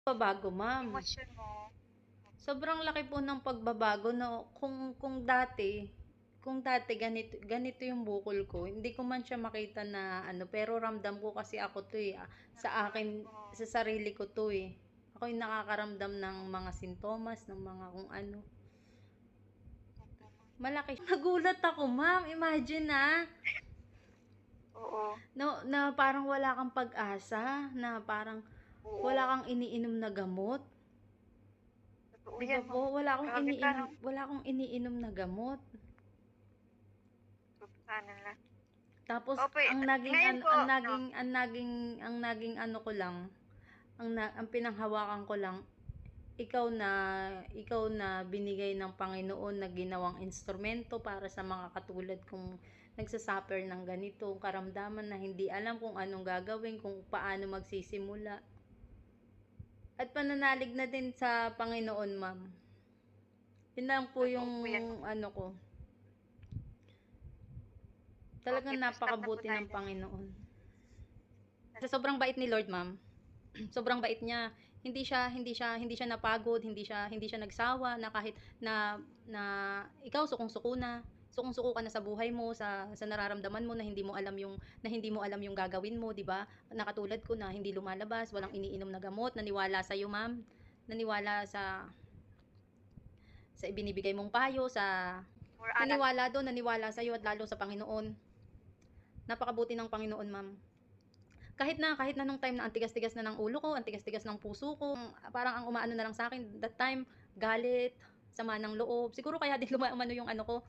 Pagbabago, ma'am. Emosyon mo. Sobrang laki po ng pagbabago na kung dati ganito yung bukol ko, hindi ko man siya makita na ano, pero ramdam ko kasi ako 'to, eh, sa akin, Oo. sa sarili ko 'to, eh. Ako yung nakakaramdam ng mga sintomas, ng mga kung ano. Malaki nagulat ako, ma'am, imagine, Oo. na parang wala kang pag-asa, na parang wala Oo. kang iniinom na gamot. Totoo 'Di ba yan, po, 'no? Grabe ka, 'no? wala akong iniinom na gamot. Subhanallah. Tapos Opo, ang naging ngayon an po, ang naging ang naging ano ko lang, ang pinanghawakan ko lang, ikaw na binigay ng Panginoon na ginawang instrumento para sa mga katulad kong nagsa-suffer ng ganitong karamdaman na hindi alam kung anong gagawin, kung paano magsisimula. At pananalig na din sa Panginoon, ma'am. Yun lang po totoo yung po yan. ano ko. Okay Talagang po, stop na po napakabuti tayo ng dyan. Panginoon. Sa sobrang bait ni Lord, ma'am. Sobrang bait niya. Hindi siya napagod, hindi siya nagsawa na kahit na ikaw sukong-suko na. Sukong-suko ka na sa buhay mo, sa nararamdaman mo na hindi mo alam yung gagawin mo, 'di ba? Na katulad ko na hindi lumalabas, walang iniinom na gamot, naniwala sa iyo, ma'am. Naniwala sa ibinibigay mong payo, More aral. naniwala sa iyo at lalo sa Panginoon. Napakabuti ng Panginoon, ma'am. Kahit na nung time na ang tigas-tigas na ng ulo ko, ang tigas-tigas ng puso ko, parang ang umaano na lang sa akin that time, galit, sama ng loob. Siguro kaya din umano yung ano ko,